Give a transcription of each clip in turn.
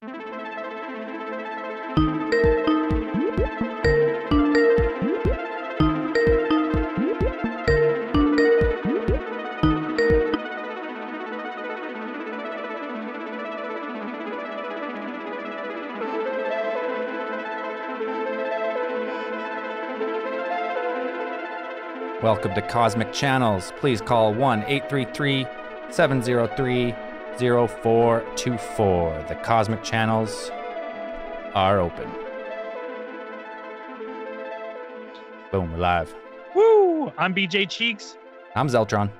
Welcome to Cosmic Channels. Please call 1-833-703-0424. The Cosmic Channels are open. Boom, we're live. Woo! I'm BJ Cheeks. I'm Zeltron.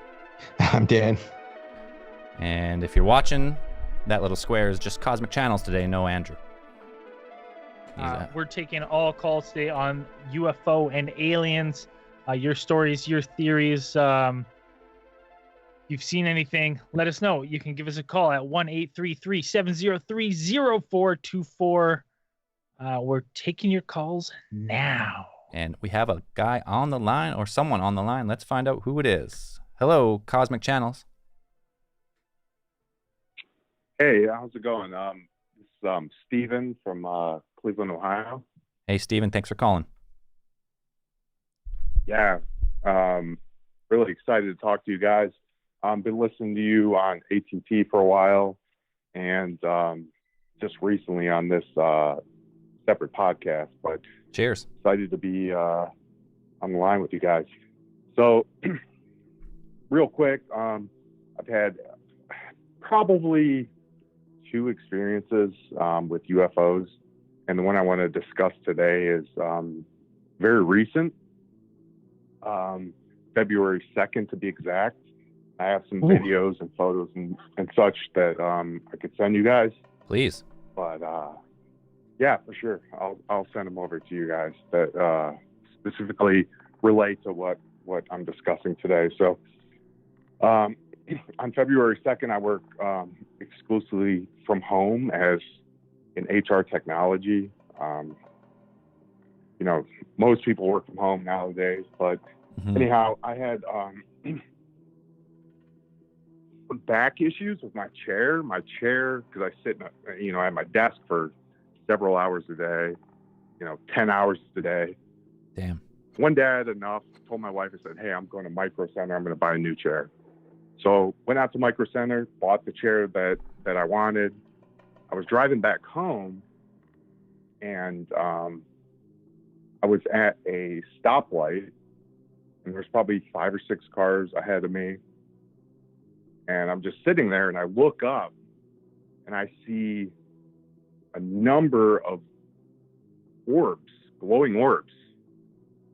I'm Dan. And if you're watching, that little square is just Cosmic Channels today, no Andrew. We're taking all calls today on UFO and aliens. Your stories, your theories. You've seen anything, let us know. You can give us a call at 1-833-703-0424. We're taking your calls now. And we have a guy on the line, or someone on the line. Let's find out who it is. Hello, Cosmic Channels. Hey, how's it going? This is Steven from Cleveland, Ohio. Hey, Steven, thanks for calling. Yeah, really excited to talk to you guys. Been listening to you on AT&T for a while, and just recently on this separate podcast. But cheers. Excited to be on the line with you guys. So, real quick, I've had probably 2 experiences with UFOs, and the one I want to discuss today is very recent. February 2nd to be exact. I have some videos and photos and such that I could send you guys. Please. But yeah, for sure. I'll send them over to you guys that specifically relate to what I'm discussing today. So on February 2nd, I work exclusively from home as in HR technology. You know, most people work from home nowadays, but anyhow, I had back issues with my chair. Because I sit, at my desk for several hours a day, 10 hours a day. Damn. One day I had enough, told my wife, I said, hey, I'm going to Micro Center. I'm going to buy a new chair. So went out to Micro Center, bought the chair that I wanted. I was driving back home, and I was at a stoplight, and there's probably 5 or 6 cars ahead of me. And I'm just sitting there, and I look up, and I see a number of orbs, glowing orbs,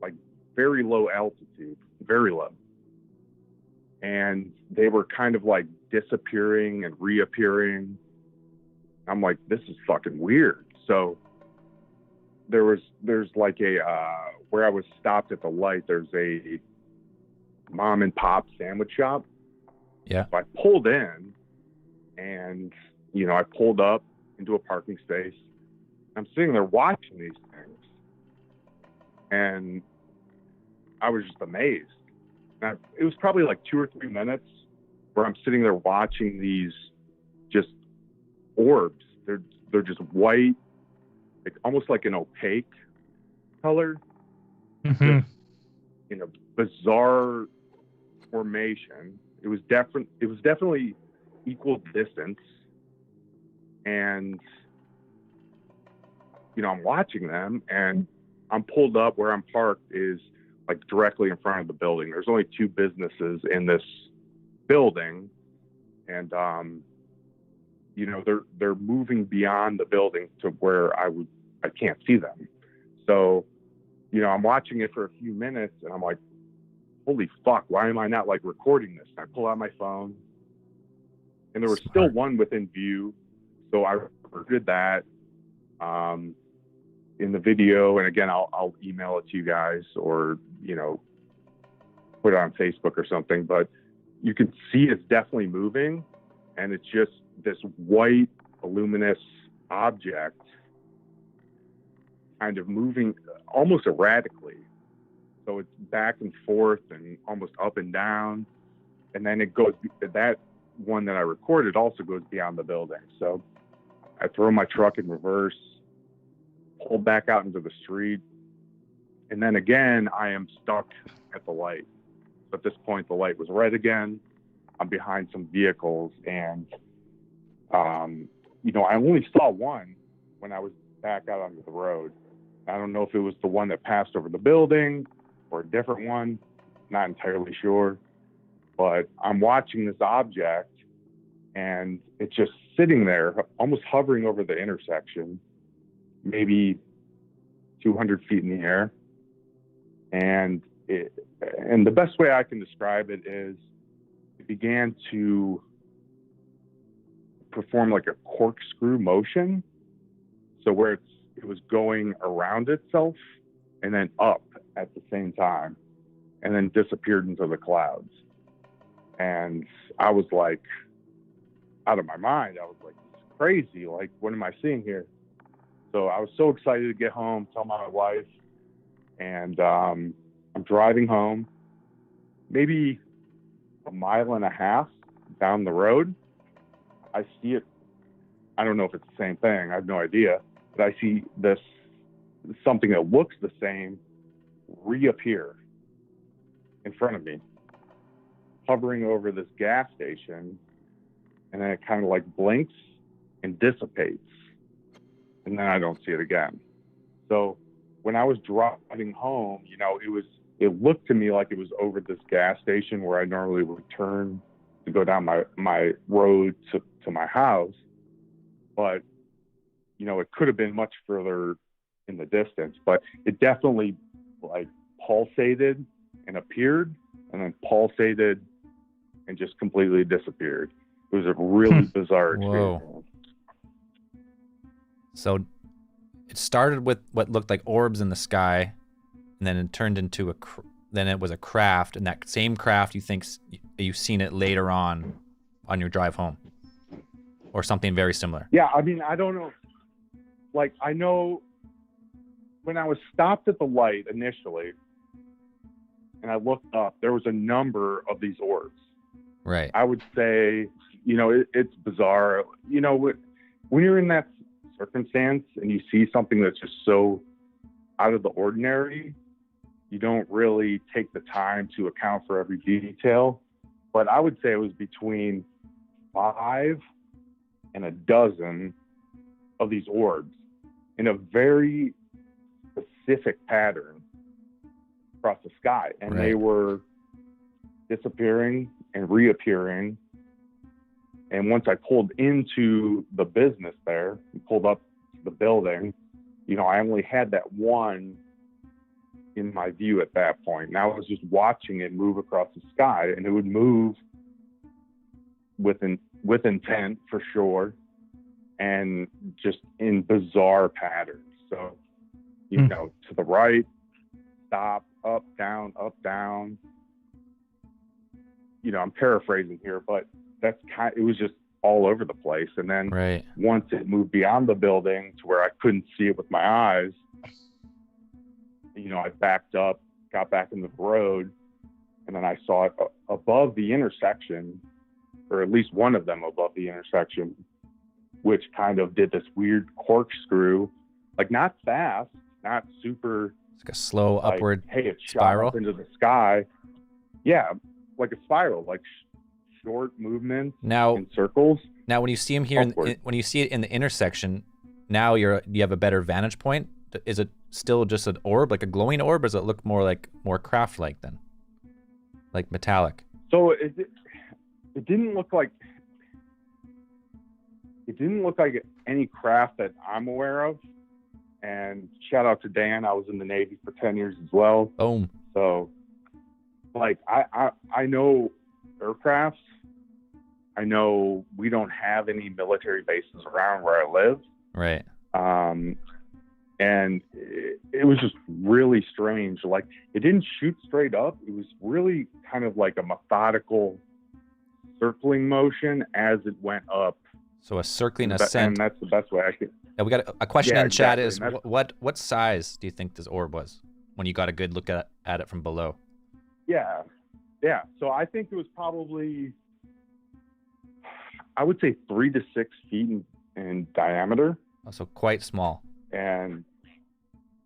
like very low altitude, very low. And they were kind of like disappearing and reappearing. I'm like, this is fucking weird. So there's like a where I was stopped at the light, there's a mom and pop sandwich shop. Yeah. So I pulled in, and I pulled up into a parking space. I'm sitting there watching these things, and I was just amazed. Now, it was probably like 2 or 3 minutes where I'm sitting there watching these just orbs. They're just white, almost like an opaque color. Mm-hmm. Just, bizarre formation. It was definitely equal distance, and I'm watching them, and I'm pulled up where I'm parked is like directly in front of the building. There's only 2 businesses in this building, and they're moving beyond the building to where I can't see them. So, I'm watching it for a few minutes, and I'm like, holy fuck, why am I not like recording this? And I pull out my phone, and there was still one within view. So I recorded that in the video. And again, I'll email it to you guys, or, put it on Facebook or something, but you can see it's definitely moving, and it's just this white luminous object kind of moving almost erratically. So it's back and forth and almost up and down. And then it goes, that one that I recorded also goes beyond the building. So I throw my truck in reverse, pull back out into the street, and then again, I am stuck at the light. At this point, the light was red again. I'm behind some vehicles, and you know, I only saw one when I was back out onto the road. I don't know if it was the one that passed over the building or a different one. Not entirely sure. But I'm watching this object, and it's just sitting there, almost hovering over the intersection, maybe 200 feet in the air. And the best way I can describe it is it began to perform like a corkscrew motion. So where it was going around itself and then up at the same time, and then disappeared into the clouds. And I was like, out of my mind. I was like, this is crazy. Like, what am I seeing here? So I was so excited to get home, tell my wife, and I'm driving home, maybe a mile and a half down the road. I see it. I don't know if it's the same thing. I have no idea. But I see this, something that looks the same, reappear in front of me, hovering over this gas station. And then it kind of like blinks and dissipates. And then I don't see it again. So when I was driving home, you know, it looked to me like it was over this gas station where I normally would turn to go down my road to my house. But, you know, it could have been much further in the distance, but it definitely like pulsated and appeared and then pulsated and just completely disappeared. It was a really bizarre experience. Whoa. So it started with what looked like orbs in the sky, and then it turned into then it was a craft, and that same craft you think you've seen it later on your drive home, or something very similar. Yeah, I mean, I don't know. Like, I know when I was stopped at the light initially, and I looked up, there was a number of these orbs. Right. I would say, you know, it's bizarre. You know, when you're in that circumstance and you see something that's just so out of the ordinary, you don't really take the time to account for every detail. But I would say it was between 5 and a dozen of these orbs in a very specific pattern across the sky. And Right. They were disappearing and reappearing. And once I pulled into the business there and pulled up to the building, you know, I only had that one in my view at that point. And I was just watching it move across the sky, and it would move with intent for sure, and just in bizarre patterns. So, you know, to the right, stop, up, down, up, down. You know, I'm paraphrasing here, but it was just all over the place. And then Right. once it moved beyond the building to where I couldn't see it with my eyes, you know, I backed up, got back in the road, and then I saw it above the intersection, or at least one of them above the intersection, which kind of did this weird corkscrew, like not fast, not super. It's like a slow like, upward hey, it shot spiral up into the sky. Yeah, like a spiral, like short movements in circles. Now, when you see him here, when you see it in the intersection, now you have a better vantage point. Is it still just an orb, like a glowing orb, or does it look more craft-like then, like metallic? So it didn't look like any craft that I'm aware of. And shout out to Dan. I was in the Navy for 10 years as well. Boom. So, like, I know aircrafts. I know we don't have any military bases around where I live. Right. And it was just really strange. Like, it didn't shoot straight up. It was really kind of like a methodical circling motion as it went up. So a circling ascent. And that's the best way I could. Yeah, we got a question in chat is, And what size do you think this orb was when you got a good look at it from below? Yeah. So I think it was probably, I would say 3 to 6 feet in diameter. Also quite small. And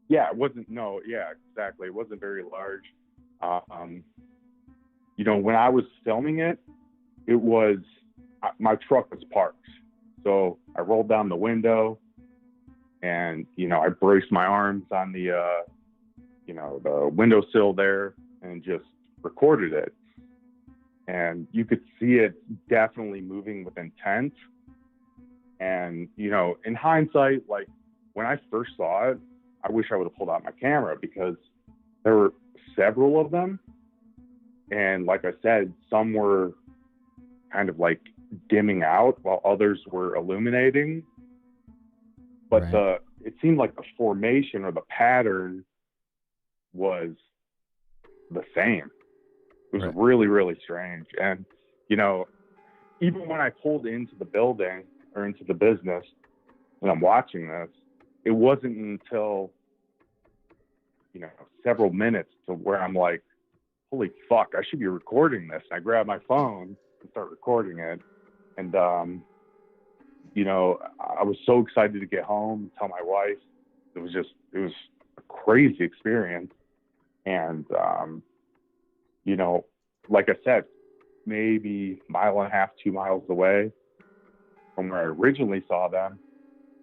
yeah, it wasn't, no, yeah, exactly. It wasn't very large. You know, when I was filming it, it was, my truck was parked. So I rolled down the window and, you know, I braced my arms on the, you know, the windowsill there and just recorded it. And you could see it definitely moving with intent. And, you know, in hindsight, like when I first saw it, I wish I would have pulled out my camera because there were several of them. And like I said, some were kind of like dimming out while others were illuminating. But Right. it seemed like the formation or the pattern was the same. It was Right. really, really strange. And, you know, even when I pulled into the building or into the business and I'm watching this, it wasn't until, you know, several minutes to where I'm like, holy fuck, I should be recording this. I grab my phone and start recording it. And, you know, I was so excited to get home and tell my wife. It was a crazy experience. And, you know, like I said, maybe a mile and a half, 2 miles away from where I originally saw them,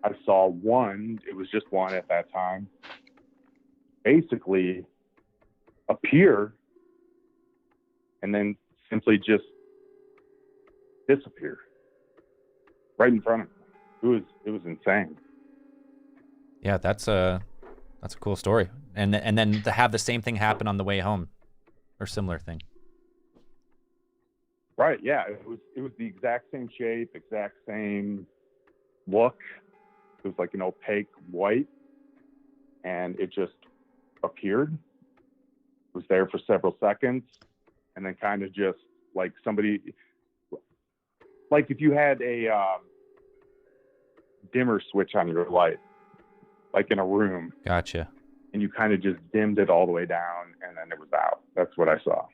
I saw one, it was just one at that time, basically appear and then simply just disappear right in front of me. It was insane. Yeah, that's a cool story. And then to have the same thing happen on the way home, or similar thing. Right, yeah, it was the exact same shape, exact same look. It was like an opaque white, and it just appeared. It was there for several seconds, and then kind of just like somebody, like if you had a dimmer switch on your light, like in a room, Gotcha. and you kind of just dimmed it all the way down, and then it was out. That's what I saw.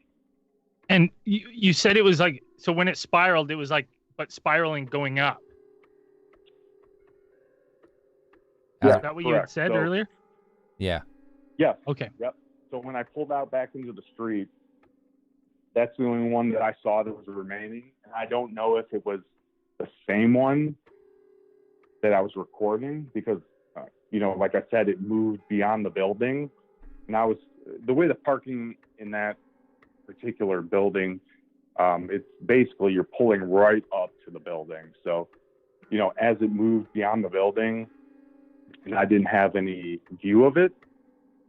And you said it was like, so when it spiraled, it was like, but spiraling going up. Yeah, Is that what you had said earlier? Yeah. Yes. Okay. Yep. So when I pulled out back into the street, that's the only one that I saw that was remaining. And I don't know if it was the same one that I was recording because, you know, like I said, it moved beyond the building. And the way the parking in that particular building, it's basically you're pulling right up to the building. So, you know, as it moved beyond the building and I didn't have any view of it,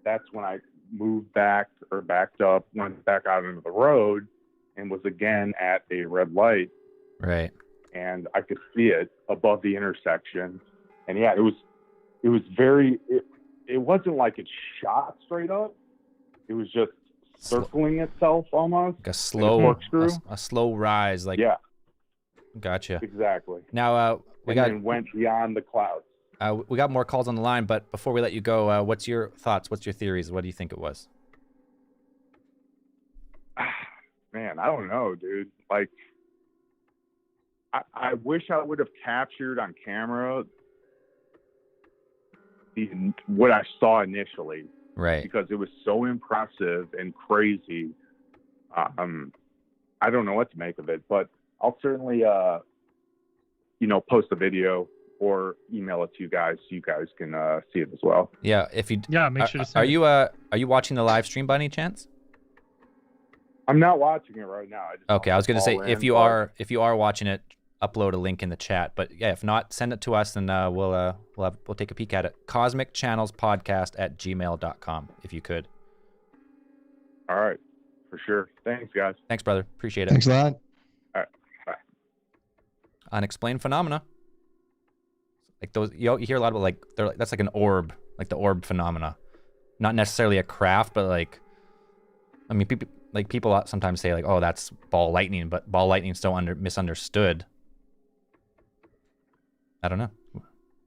that's when I moved back or backed up, went back out into the road and was again at a red light. Right. And I could see it above the intersection. And yeah, it was very, it wasn't like it shot straight up. It was just circling itself almost. Like a slow, corkscrew. a slow rise. Like, Yeah, gotcha. exactly. Now, And went beyond the clouds. we got more calls on the line, but before we let you go, what's your thoughts? What's your theories? What do you think it was? Man, I don't know, dude. Like, I wish I would have captured on camera what I saw initially. Right. Because it was so impressive and crazy. I don't know what to make of it, but I'll certainly, you know, post a video or email it to you guys so you guys can see it as well. Yeah. If you. Yeah, make sure to send Are you watching the live stream by any chance? I'm not watching it right now. Okay, I was gonna say if you are watching it, upload a link in the chat. But yeah, if not, send it to us and we'll take a peek at it. CosmicChannelsPodcast@gmail.com if you could. All right, for sure. Thanks, guys. Thanks, brother. Appreciate it. Thanks a lot. All right, bye. Unexplained phenomena. Like those, you hear a lot about that's like an orb, like the orb phenomena. Not necessarily a craft, but like, I mean, people sometimes say like, oh, that's ball lightning, but ball lightning's so misunderstood. I don't know.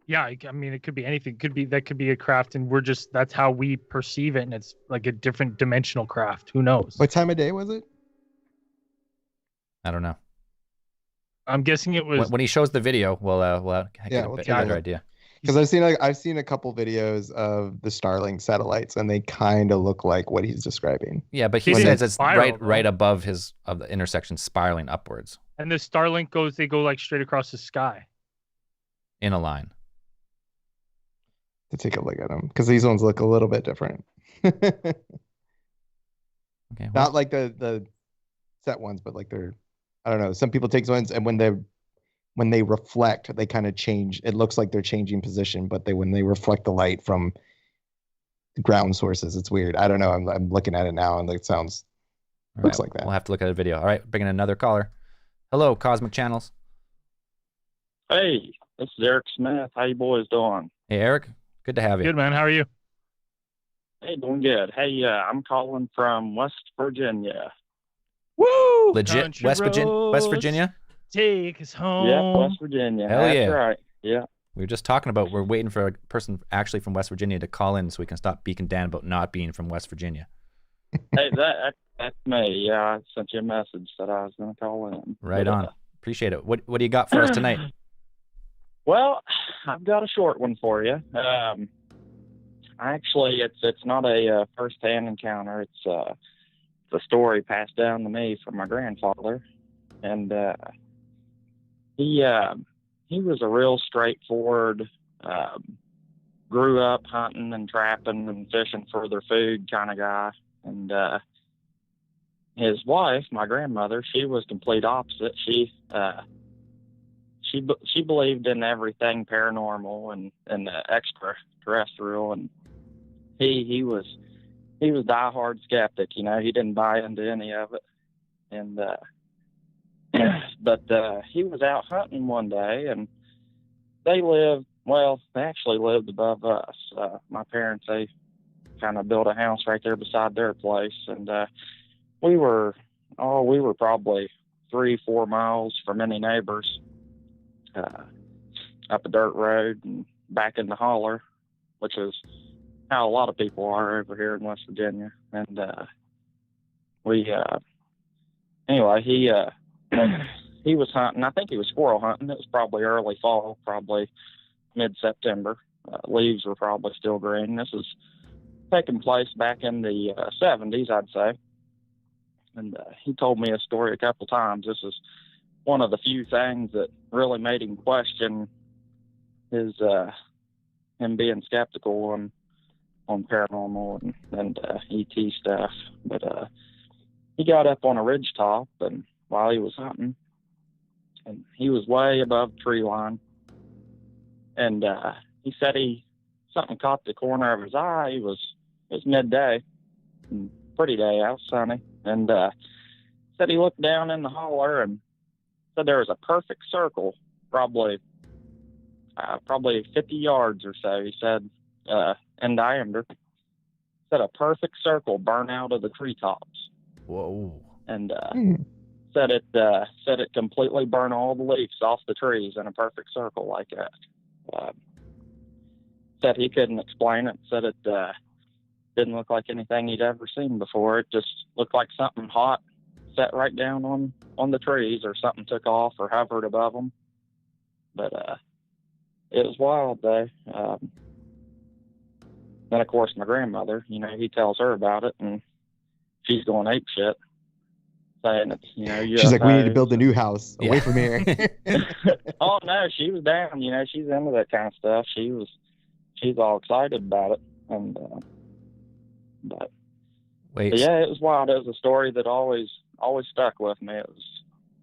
Yeah, I mean, it could be anything. That could be a craft, and that's how we perceive it, and it's like a different dimensional craft. Who knows? What time of day was it? I don't know. I'm guessing it was. When he shows the video, we'll get Yeah, a we'll bit take a better look. idea. Because I've seen a couple videos of the Starlink satellites, and they kind of look like what he's describing. Yeah, but he It says is it's spiral, right though. above the intersection, spiraling upwards And the Starlink they go like straight across the sky. in a line. To take a look at them, because these ones look a little bit different. Okay. Not like the set ones, but like they're, I don't know. Some people take ones, and when they reflect, they kind of change. It looks like they're changing position, but when they reflect the light from the ground sources, it's weird. I don't know. I'm looking at it now, and it sounds looks like that. We'll have to look at a video. All right, bringing another caller. Hello, Cosmic Channels. Hey, this is Eric Smith. How you boys doing? Hey, Eric. Good to have you. Good, man. How are you? Hey, doing good. Hey, I'm calling from West Virginia. Woo! Legit Country West roads, Virginia? Take us home. Yep, West Virginia. Hell That's yeah. right. Yeah. We were just talking about we're waiting for a person actually from West Virginia to call in so we can stop beaking Dan about not being from West Virginia. Hey, that's me. Yeah, I sent you a message that I was going to call in. Right But, on. Appreciate it. What do you got for us tonight? Well, I've got a short one for you. Actually, it's not a first-hand encounter. It's a story passed down to me from my grandfather, and he was a real straightforward, grew up hunting and trapping and fishing for their food kind of guy, and his wife, my grandmother, she was complete opposite. She believed in everything paranormal and extraterrestrial, and he was diehard skeptic. You know, he didn't buy into any of it, and but he was out hunting one day, and they actually lived above us. My parents, they kind of built a house right there beside their place, and we were probably 3-4 miles from any neighbors, up a dirt road and back in the holler, which is how a lot of people are over here in West Virginia. And anyway, he was hunting. I think he was squirrel hunting. It was probably early fall, probably mid-September. Leaves were probably still green. This is taking place back in the 70s, I'd say. And he told me a story a couple times. This is one of the few things that really made him question his him being skeptical on paranormal and ET stuff. But he got up on a ridge top, and while he was hunting, and he was way above the tree line, and he said something caught the corner of his eye. It was midday, pretty day out, sunny, and said he looked down in the holler and said there was a perfect circle, probably 50 yards or so. He said in diameter. Said a perfect circle burn out of the treetops. Whoa. And said it completely burned all the leaves off the trees in a perfect circle like that. Said he couldn't explain it. Said it didn't look like anything he'd ever seen before. It just looked like something hot set right down on the trees, or something took off or hovered above them. But it was wild though. Then of course my grandmother, you know, he tells her about it, and she's going ape shit, saying it's, you know, She's like, we need to UFOs. build a new house away Yeah. from here. Oh no, she was down. You know, she's into that kind of stuff. She's all excited about it, and but Wait. yeah, it was wild. It was a story that always stuck with me. It was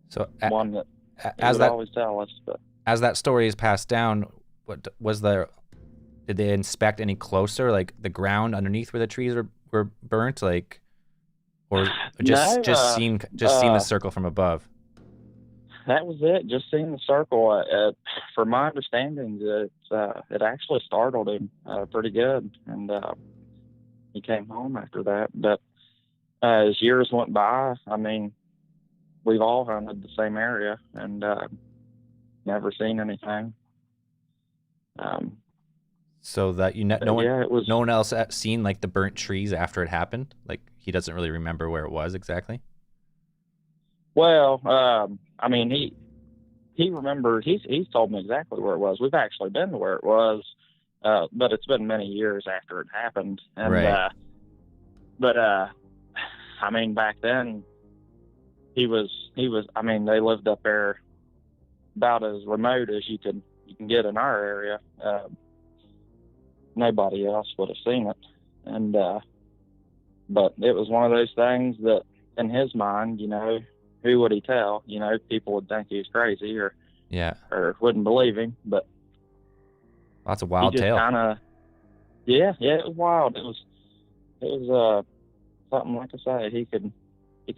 So one that he as would that always tell us. But as that story is passed down, what was there? Did they inspect any closer, like the ground underneath where the trees were burnt, like, or just No, seen the circle from above? that was it. Just seeing the circle. From my understanding, it actually startled him pretty good, and he came home after that. But as years went by, I mean, we've all hunted the same area and never seen anything. So that no it was. one else seen like the burnt trees after it happened. Like he doesn't really remember where it was exactly. Well, I mean, he remembers. He's told me exactly where it was. We've actually been to where it was, but it's been many years after it happened. And Right. I mean, back then, he was. I mean, they lived up there about as remote as you can get in our area. Nobody else would have seen it, and but it was one of those things that, in his mind, you know, who would he tell? You know, people would think he was crazy or wouldn't believe him. But That's a wild he just tale. kind of, yeah, it was wild. It was something, like I say, he could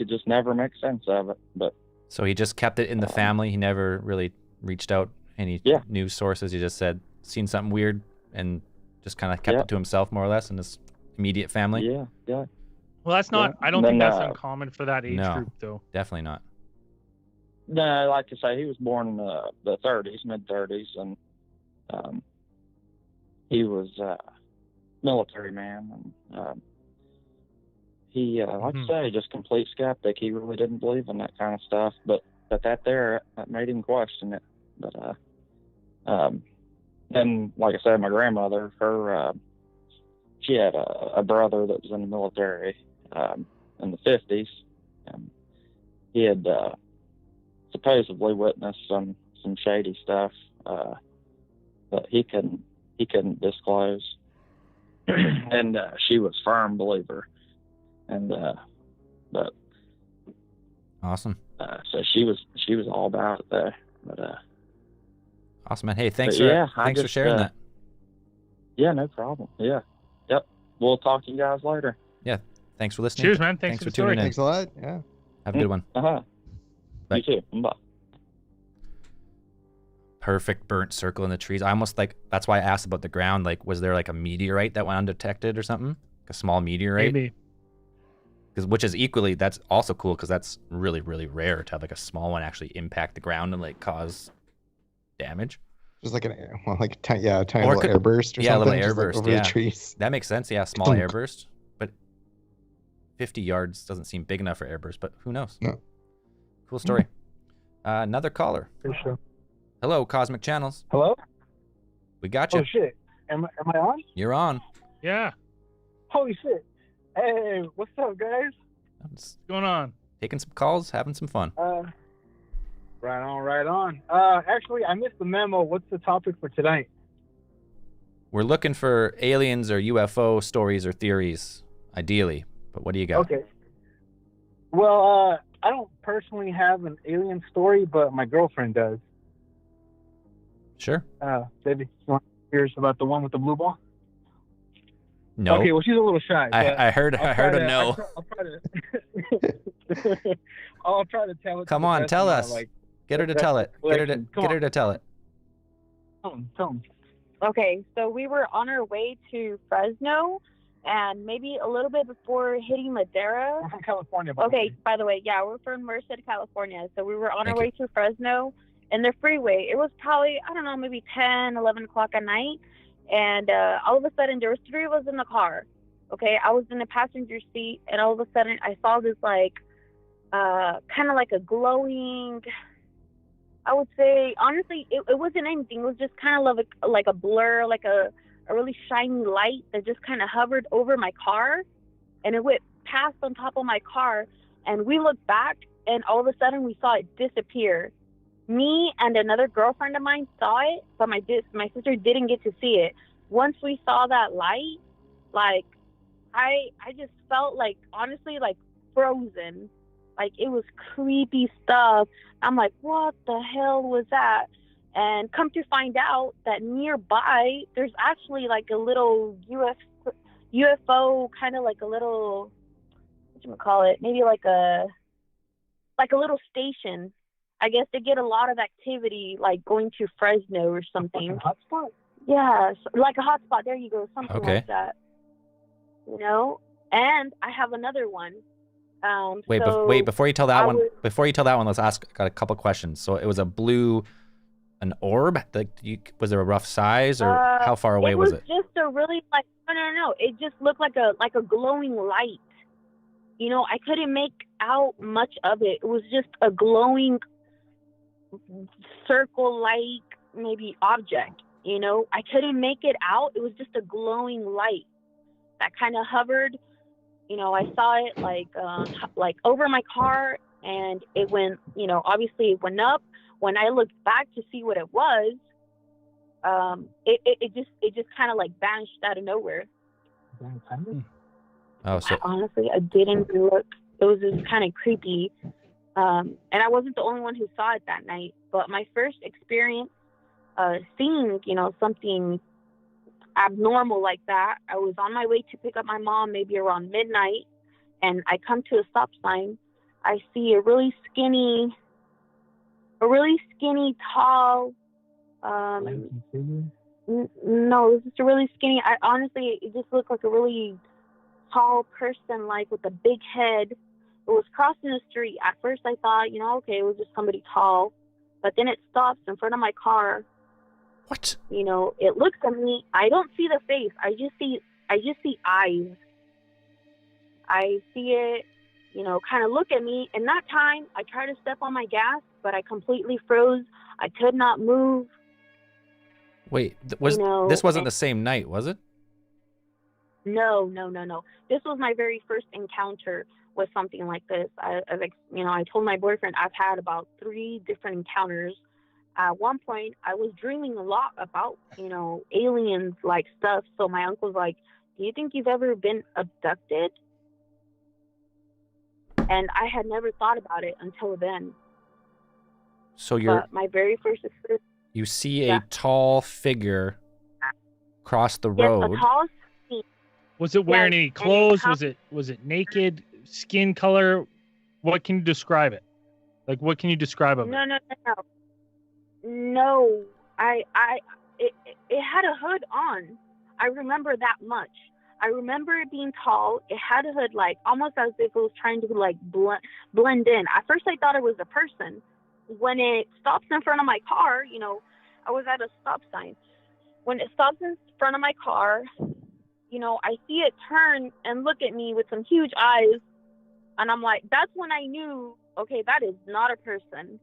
just never make sense of it. But So he just kept it in the family. He never really reached out any news sources. He just said seen something weird and just kind of kept it to himself, more or less, in his immediate family. Yeah. Well, that's not. I don't think that's uncommon for that age group, though. Definitely not. No, like I say, he was born in the 30s, mid-30s, and he was a military man. And he, like I say, just complete skeptic. He really didn't believe in that kind of stuff. But that made him question it. But then, like I said, my grandmother, she had a brother that was in the military in the 50s. And he had supposedly witnessed some shady stuff that he couldn't disclose. And she was a firm believer. And but awesome. So she was all about it there. But awesome, man. Hey, thanks for sharing that. Yeah, no problem. Yeah. Yep. We'll talk to you guys later. Yeah. Thanks for listening. Cheers, man. Thanks for tuning in. Thanks a lot. Yeah. Have a good one. Uh-huh. Bye. You too. Bye. Perfect burnt circle in the trees. I almost that's why I asked about the ground. Like, was there like a meteorite that went undetected or something? Like a small meteorite? Maybe. Which is equally, that's also cool because that's really, really rare to have like a small one actually impact the ground and like cause damage. Just like a tiny little airburst or something. Yeah, a little just airburst. like over the trees. That makes sense. Yeah, small airburst. But 50 yards doesn't seem big enough for airburst, but who knows? No. Cool story. Another caller. For sure. Hello, Cosmic Channels. Hello? We got you. Oh, shit. Am I on? You're on. Yeah. Holy shit. Hey, what's up, guys? What's going on? Taking some calls, having some fun. Right on. Actually, I missed the memo. What's the topic for tonight? We're looking for aliens or UFO stories or theories, ideally. But what do you got? Okay. Well, I don't personally have an alien story, but my girlfriend does. Sure. Baby, you want to hear about the one with the blue ball? No. Okay, well, she's a little shy. I heard a no. I'll try to tell it. Come on, tell us. Get her to tell it. Get her to tell it. Tell me. Okay, so we were on our way to Fresno, and maybe a little bit before hitting Madera. We're from California. Okay, by the way, yeah, we're from Merced, California. So we were on our way to Fresno, and the freeway, it was probably, I don't know, maybe 10, 11 o'clock at night. And all of a sudden, there was 3 of us in the car. Okay, I was in the passenger seat, and all of a sudden, I saw this kind of like a glowing. I would say, honestly, it wasn't anything. It was just kind of like a blur, like a really shiny light that just kind of hovered over my car, and it went past on top of my car. And we looked back, and all of a sudden, we saw it disappear. Me and another girlfriend of mine saw it, but my sister didn't get to see it. Once we saw that light, I just felt honestly frozen. It was creepy stuff. I'm like, what the hell was that? And come to find out that nearby, there's actually a little UFO, kind of like a little, whatchamacallit, maybe like a little station. I guess they get a lot of activity, going to Fresno or something. Like a hotspot? Yeah, like a hotspot. There you go, something like that. And I have another one. Wait, before you tell that one, let's ask. Got a couple questions. So it was an orb. Was there a rough size, or how far away was it? It was just a really no. It just looked like a glowing light. I couldn't make out much of it. It was just a glowing circle-like maybe object. You know, I couldn't make it out. It was just a glowing light that kind of hovered. You know, I saw it like over my car, and it went. You know, obviously it went up. When I looked back to see what it was, it just kind of like vanished out of nowhere. Oh, so Honestly, I didn't look. It was just kind of creepy. And I wasn't the only one who saw it that night. But my first experience seeing, you know, something abnormal like that, I was on my way to pick up my mom maybe around midnight, and I come to a stop sign. I see a really skinny, tall, no, it was just a really skinny, honestly, it just looked like a really tall person, like with a big head. It was crossing the street. At first I thought, you know, okay, it was just somebody tall. But then it stops in front of my car. what? You know, it looks at me. I don't see the face. I just see eyes. I see it, you know, kind of look at me. And that time, I tried to step on my gas, but I completely froze. I could not move. Wait, this wasn't the same night, was it? No. This was my very first encounter with something like this. I told my boyfriend I've had about 3 different encounters. At one point, I was dreaming a lot about, you know, aliens like stuff. So my uncle's like, "Do you think you've ever been abducted?" And I had never thought about it until then. So But my very first experience. you see a tall figure cross the Yes, road. a tall. Was it wearing Yes, any and clothes? it Was it naked? Skin color? What can you describe it? Like, what can you describe of it? No. No, it had a hood on. I remember that much. I remember it being tall. It had a hood, like almost as if it was trying to like blend in. At first, I thought it was a person. When it stops in front of my car, you know, I was at a stop sign. When it stops in front of my car, you know, I see it turn and look at me with some huge eyes, and I'm like, that's when I knew, okay, that is not a person.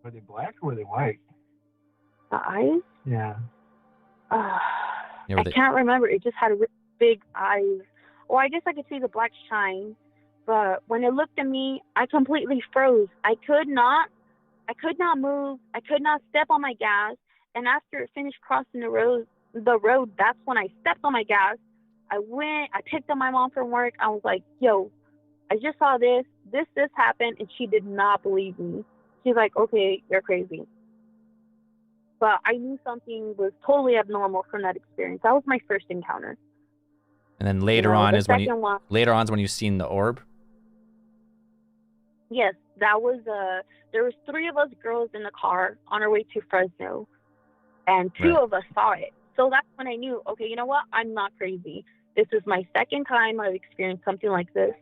Were they black or were they white? The eyes? Yeah. Yeah, I can't remember. It just had really big eyes. Well, I guess I could see the black shine, but when it looked at me, I completely froze. I could not move. I could not step on my gas. And after it finished crossing the road, that's when I stepped on my gas. I picked up my mom from work. I was like, "Yo, I just saw this happened," and she did not believe me. She's like, "Okay, you're crazy." But I knew something was totally abnormal from that experience. That was my first encounter. And then later on the is when second one. later on is when you've seen the orb. Yes, that was there was 3 of us girls in the car on our way to Fresno, and 2 Right. of us saw it. So that's when I knew, okay, you know what? I'm not crazy. This is my second time I've experienced something like this.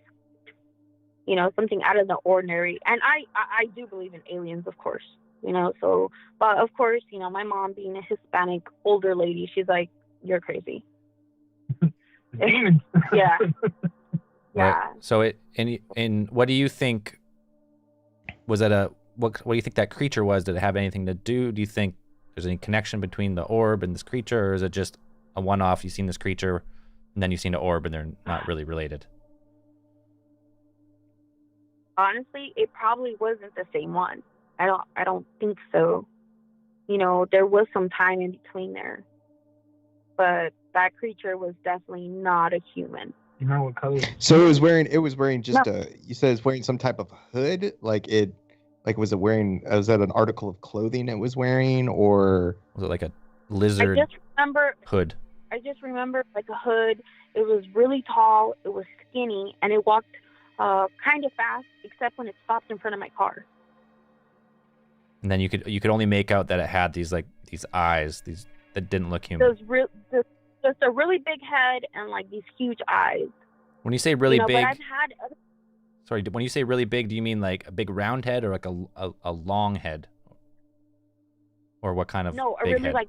You know, something out of the ordinary. And I do believe in aliens, of course. You know, so, but of course, you know, my mom being a Hispanic older lady, she's like, "You're crazy." Demons. Yeah. Yeah. Right. So and what do you think? Was that what do you think that creature was? Did it have anything to do? Do you think there's any connection between the orb and this creature, or is it just a one-off? You've seen this creature, and then you've seen the orb, and they're not really related. Honestly, it probably wasn't the same one. I don't think so. You know, there was some time in between there. But that creature was definitely not a human. You know what color? So it was wearing just you said it's wearing some type of hood, was that an article of clothing it was wearing, or Was it like a lizard hood? I just remember like a hood. It was really tall, it was skinny, and it walked kind of fast, except when it stopped in front of my car. And then you could only make out that it had these eyes, that didn't look human. Just a really big head and like these huge eyes. When you say really But big, I've had other. sorry, when you say really big, do you mean like a big round head or like a long head? Or what kind of No, a big really head? like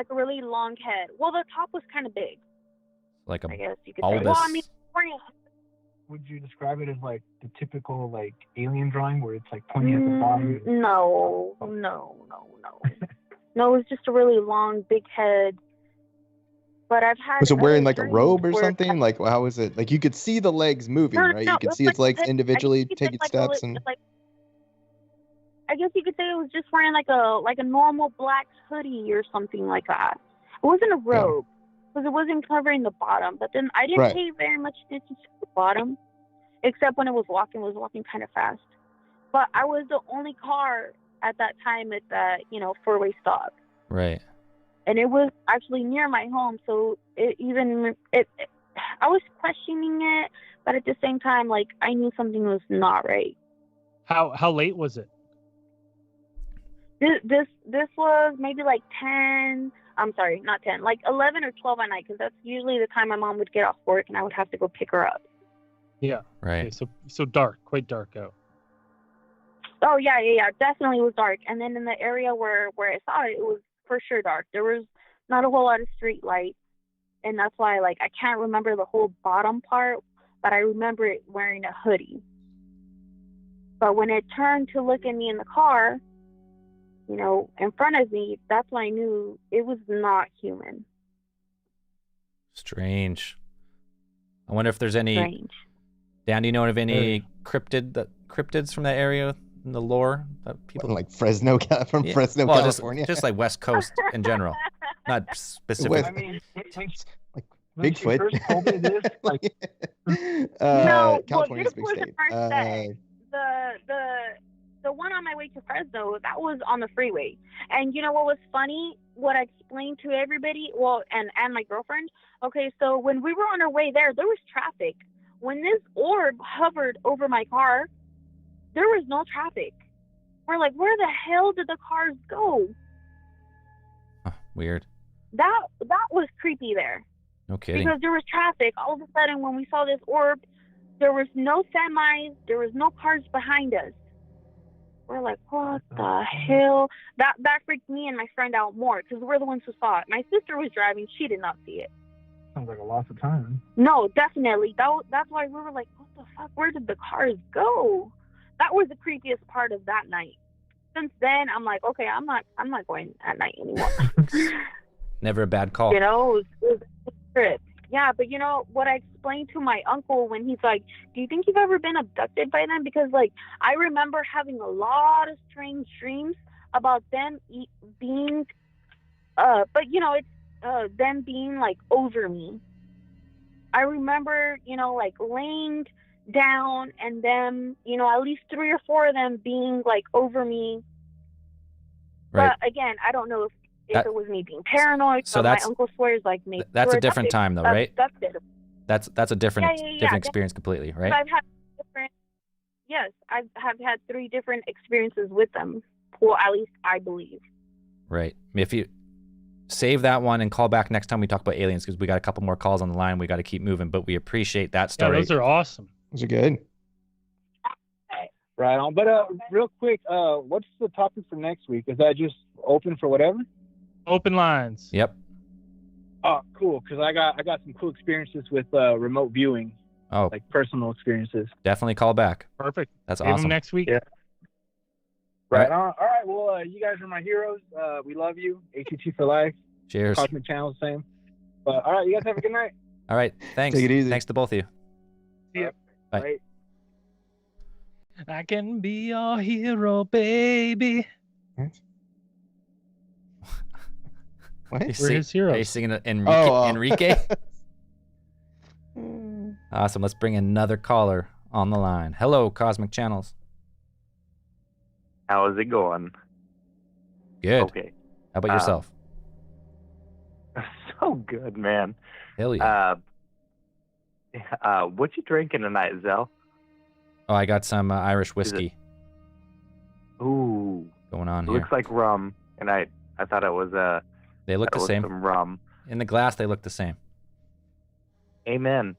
a really long head. Well, the top was kind of big. Like I a guess you could bulbous. say. Well, I mean, would you describe it as like the typical like alien drawing where it's like pointing at the bottom? No. No, it was just a really long, big head. But I've had. Was it wearing other like a dreams robe or where- something? Like, how was it? Like, you could see the legs moving, No, right? no, You could it see was its legs like- individually I guess you taking could, steps and. I guess you could say it was just wearing like a normal black hoodie or something like that. It wasn't a robe because it wasn't covering the bottom. But then I didn't Right. pay very much attention to the bottom, except when it was walking kind of fast. But I was the only car at that time at that four-way stop, Right. and it was actually near my home. So I was questioning it, but at the same time, like I knew something was not right. How late was it? This was maybe like 10. I'm sorry, not 10. Like 11 or 12 at night, because that's usually the time my mom would get off work, and I would have to go pick her up. Yeah. Right. Okay, so dark, quite dark out. Oh yeah, definitely was dark. And then in the area where I saw it, it was for sure dark. There was not a whole lot of street lights, and that's why like I can't remember the whole bottom part, but I remember it wearing a hoodie. But when it turned to look at me in the car, in front of me, that's when I knew it was not human. Strange. I wonder if there's any. Strange. Dan, do you know of any cryptids from that area in the lore that people Like Fresno, from Yeah. Fresno, Well, California. just like West Coast in general, not specific. West- I mean, like when she Bigfoot. first told me this, like, No, California's a big well, this was state. the first day. The one on my way to Fresno, that was on the freeway. And you know what was funny? What I explained to everybody, and my girlfriend. Okay, so when we were on our way there was traffic. When this orb hovered over my car, there was no traffic. We're like, where the hell did the cars go? Huh, weird. That was creepy there. No kidding. Because there was traffic. All of a sudden, when we saw this orb, there was no semis, there was no cars behind us. We're like, what the hell? That freaked me and my friend out more because we're the ones who saw it. My sister was driving; she did not see it. sounds like a loss of time. No, definitely. That's why we were like, what the fuck? Where did the cars go? That was the creepiest part of that night. Since then, I'm like, okay, I'm not going at night anymore. Never a bad call. It was a trip. Yeah, but what I explained to my uncle when he's like, do you think you've ever been abducted by them? Because like I remember having a lot of strange dreams about them being, but it's them being like over me. I remember, like laying down and them, at least 3 or 4 of them being like over me. Right. But again, I don't know if That- it was me being paranoid. So but that's- my uncle swears like maybe That's a we're different abducted. time though, right? That's different. That's a different Yeah, different experience completely, right? I've had yes, I have had 3 different experiences with them. Well, at least I believe. Right. If you save that one and call back next time we talk about aliens, because we got a couple more calls on the line. We got to keep moving, but we appreciate that Yeah, story. those are awesome. Those are good. Right on. But real quick, what's the topic for next week? Is that just open for whatever? Open lines. Yep. Oh, cool. Because I got some cool experiences with remote viewing, Oh, like personal experiences. definitely call back. Perfect. That's Save 'em awesome. next week. Yeah. Right. Right on. All right. Well, you guys are my heroes. We love you. ATT for life. Cheers. Cosmic Channel, same. But all right, you guys have a good night. All right. Thanks. Take it easy. Thanks to both of you. See ya. Bye. Bye. I can be your hero, baby. What? Are you We're his heroes. Are you singing Enrique? Oh, Enrique? Awesome. Let's bring another caller on the line. Hello, Cosmic Channels. How's it going? Good. Okay. How about yourself? So good, man. Hell yeah. What you drinking tonight, Zell? Oh, I got some Irish whiskey Ooh, going on it here. looks like rum, and I thought it was They look that the was same. some rum. In the glass, they look the same. Amen.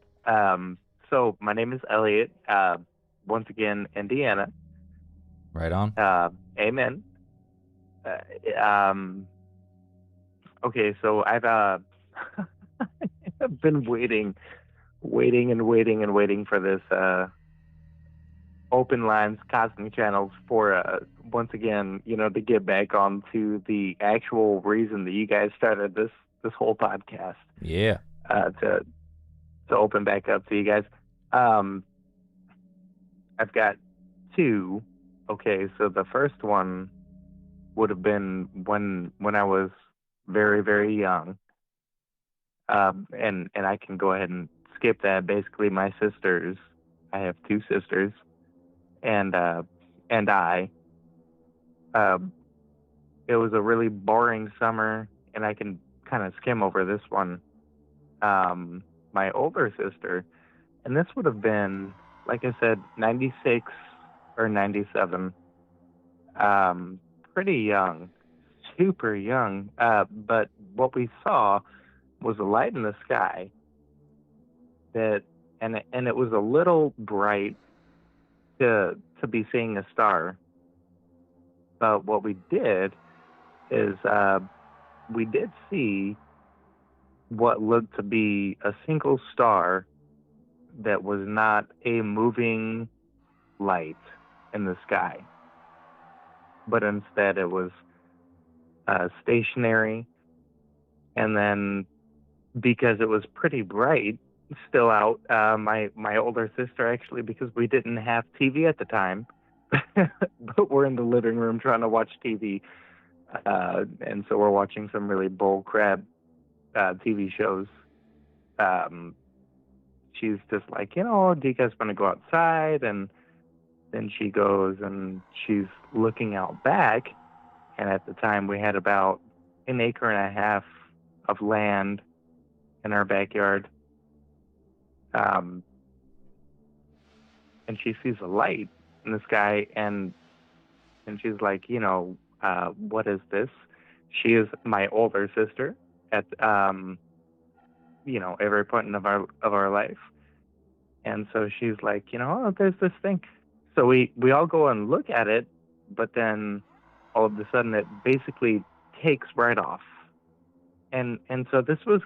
So my name is Elliot. Once again, Indiana. Right on. Amen. Okay, so I've I've been waiting waiting and waiting and waiting for this open lines cosmic channels for once again, to get back onto the actual reason that you guys started this whole podcast. Yeah. To open back up to you guys. I've got two. Okay, so the first one would have been when I was very, very young. And I can go ahead and skip that. Basically, my sisters, I have two sisters, and I. It was a really boring summer, and I can kind of skim over this one. My older sister, and this would have been, like I said, 96 or 97. Pretty young, super young. But what we saw was a light in the sky and it was a little bright to be seeing a star. But what we did is we did see what looked to be a single star that was not a moving light in the sky, but instead it was stationary. And then because it was pretty bright still out, my older sister, actually, because we didn't have TV at the time, but we're in the living room trying to watch TV, and so we're watching some really bull crap TV shows. She's just like, do you guys want to go outside? And then she goes and she's looking out back, and at the time we had about 1.5 acres of land in our backyard. And she sees a light in the sky, and she's like, what is this? She is my older sister at every point of our life. And so she's like, there's this thing. So we all go and look at it, but then all of a sudden it basically takes right off. And so this was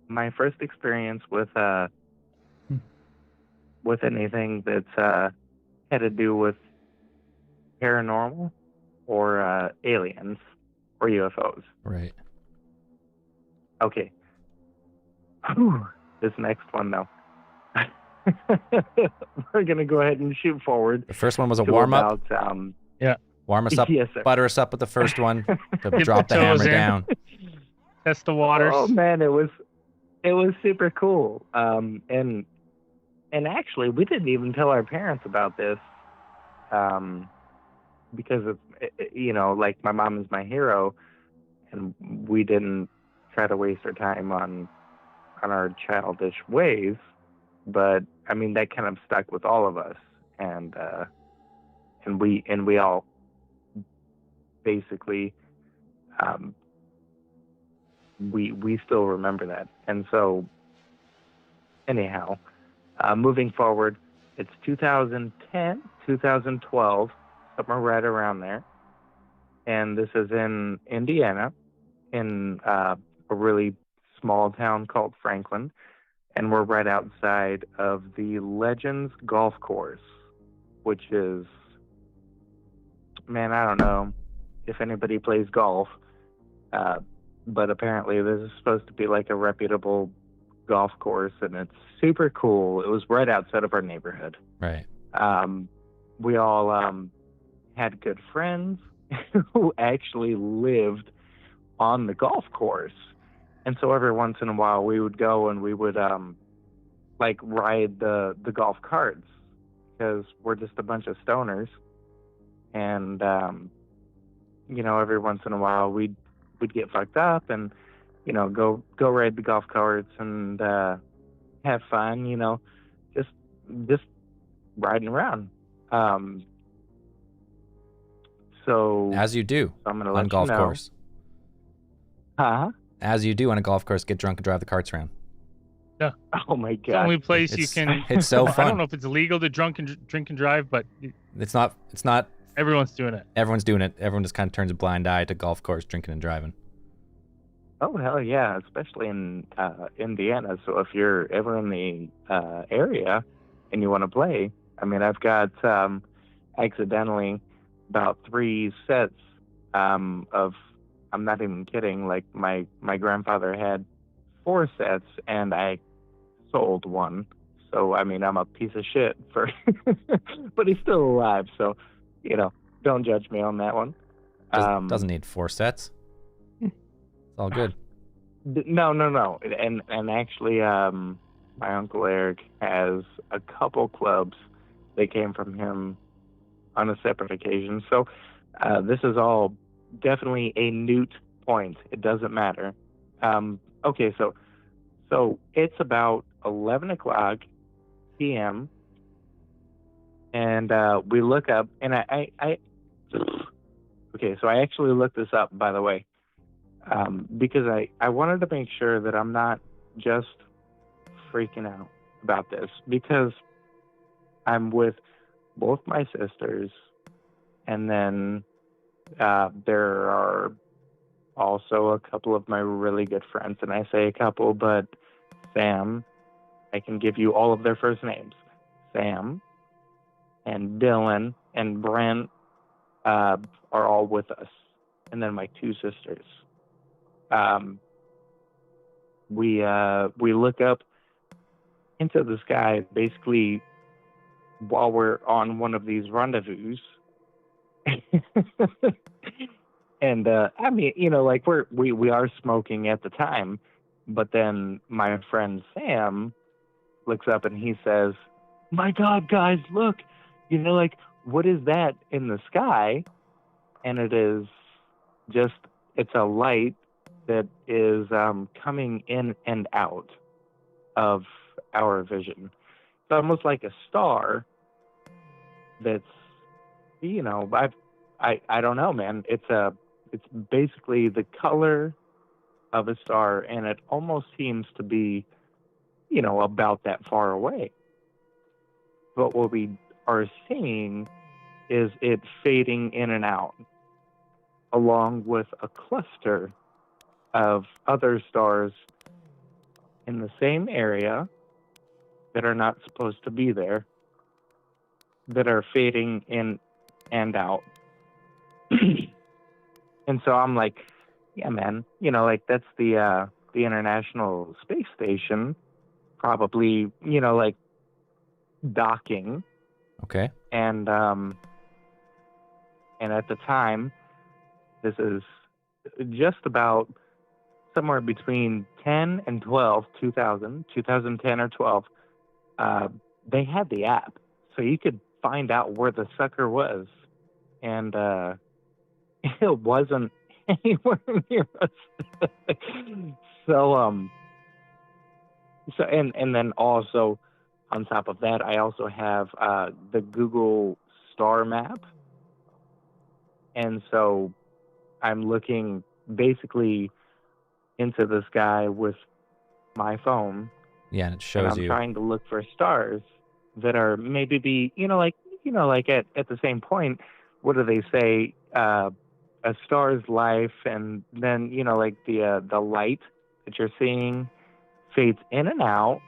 my first experience with anything that's had to do with paranormal or aliens or UFOs. Right. Okay. Whew. This next one, though. We're going to go ahead and shoot forward. The first one was a warm-up. Yeah. Warm us up, yes, sir. butter us up with the first one to Get drop the the hammer toes in. down. Test the waters. Oh man, it was super cool. And actually, we didn't even tell our parents about this, because of, like, my mom is my hero, and we didn't try to waste our time on our childish ways. But I mean, that kind of stuck with all of us, and we all basically, we still remember that. And so anyhow, moving forward, it's 2010, 2012, somewhere right around there. And this is in Indiana, in a really small town called Franklin. And we're right outside of the Legends Golf Course, which is, man, I don't know if anybody plays golf, but apparently this is supposed to be like a reputable golf course, and it's super cool. It was right outside of our neighborhood. Right. We all had good friends who actually lived on the golf course. And so every once in a while we would go and we would like ride the golf carts, because we're just a bunch of stoners. And every once in a while we'd get fucked up and go ride the golf carts and have fun, just riding around. So As you do I'm gonna on let golf you know. course. Huh? As you do on a golf course, get drunk and drive the carts around. Oh my It's the god. only place you It's- can. it's so I fun. don't know if it's illegal to drink and drive, but It's not. everyone's doing it. Everyone's doing it. Everyone just kind of turns a blind eye to golf course drinking and driving. Oh hell yeah, especially in Indiana. So if you're ever in the area and you want to play, I mean, I've got accidentally about 3 sets of. I'm not even kidding. Like my grandfather had 4 sets, and I sold one. So I mean, I'm a piece of shit for, but he's still alive. So, don't judge me on that one. Doesn't need 4 sets. It's all good. No. And actually, my Uncle Eric has a couple clubs that came from him on a separate occasion. So this is all definitely a moot point. It doesn't matter. Okay, so it's about 11 o'clock p.m. and we look up, and I okay, so I actually looked this up, by the way. Because I wanted to make sure that I'm not just freaking out about this, because I'm with both my sisters, and then there are also a couple of my really good friends, and I say a couple, but Sam, I can give you all of their first names. Sam and Dylan and Brent are all with us, and then my 2 sisters. We look up into the sky basically while we're on one of these rendezvous. And I mean, like we are smoking at the time, but then my friend Sam looks up and he says, "My God, guys, look, like, what is that in the sky?" And it is just, it's a light that is coming in and out of our vision. It's almost like a star that's, I don't know, man. It's basically the color of a star, and it almost seems to be, about that far away. But what we are seeing is it fading in and out, along with a cluster of other stars in the same area that are not supposed to be there, that are fading in and out. And so I'm like, yeah, man, like, that's the International Space Station, probably, like, docking. Okay. And at the time, this is just about somewhere between 10 and 12, 2010 or 12, they had the app. So you could find out where the sucker was. And it wasn't anywhere near us. So and then also on top of that, I also have the Google Star Map. And so I'm looking basically into the sky with my phone. Yeah, and it shows I'm you. trying to look for stars that are maybe like at the same point. What do they say? A star's life, and then like the light that you're seeing fades in and out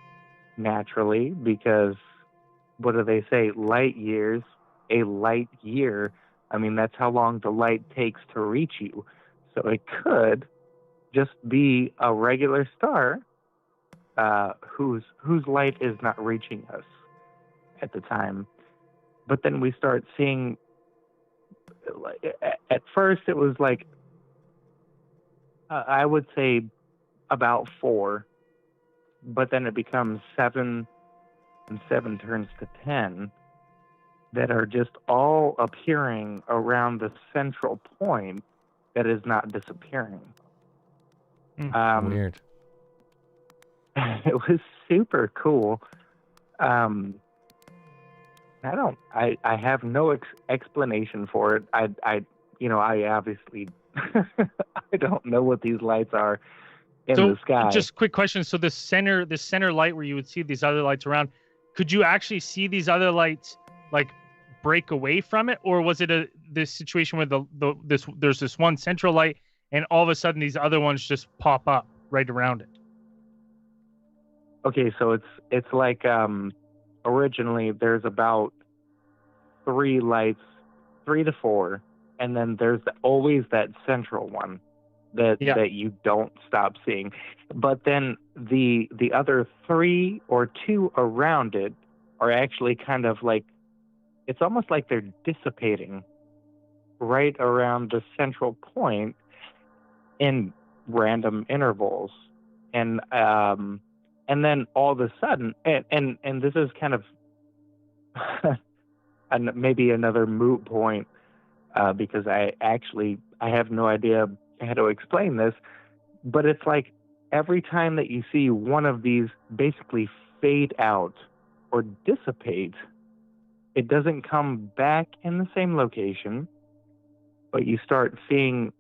naturally, because what do they say? Light years, a light year. I mean, that's how long the light takes to reach you. So it could just be a regular star whose light is not reaching us at the time. But then we start seeing, at first it was like, I would say about 4, but then it becomes 7, and 7 turns to 10, that are just all appearing around the central point that is not disappearing. Weird. It was super cool. I have no explanation for it. I obviously I don't know what these lights are in the sky. Just quick question. So the center light where you would see these other lights around, could you actually see these other lights like break away from it, or was it this situation where there's this one central light and all of a sudden these other ones just pop up right around it. Okay, so it's like originally there's about 3 lights, 3 to 4, and then there's always that central one that you don't stop seeing. But then the other 3 or 2 around it are actually kind of like, it's almost like they're dissipating right around the central point in random intervals. And then all of a sudden, and this is kind of maybe another moot point, because I have no idea how to explain this, but it's like every time that you see one of these basically fade out or dissipate, it doesn't come back in the same location, but you start seeing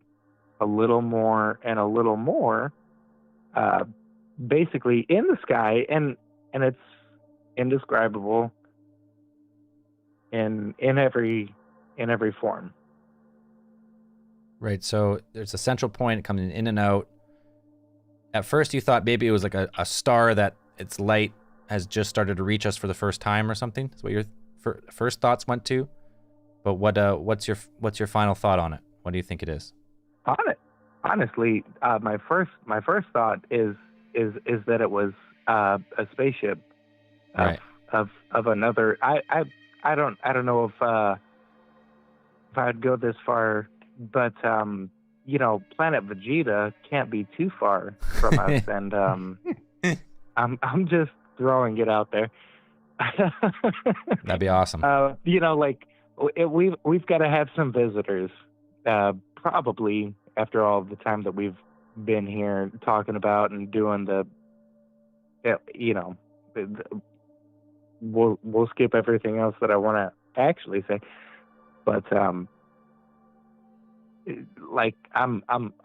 a little more and a little more, basically in the sky, and it's indescribable in every form. Right. So there's a central point coming in and out. At first, you thought maybe it was like a star that its light has just started to reach us for the first time or something. That's what your first thoughts went to. But what's your final thought on it? What do you think it is? Honestly, my first thought is that it was a spaceship of another. I don't know if I'd go this far, but Planet Vegeta can't be too far from us, and I'm just throwing it out there. That'd be awesome. We've got to have some visitors, probably after all the time that we've been here talking about and doing we'll skip everything else that I want to actually say, but I'm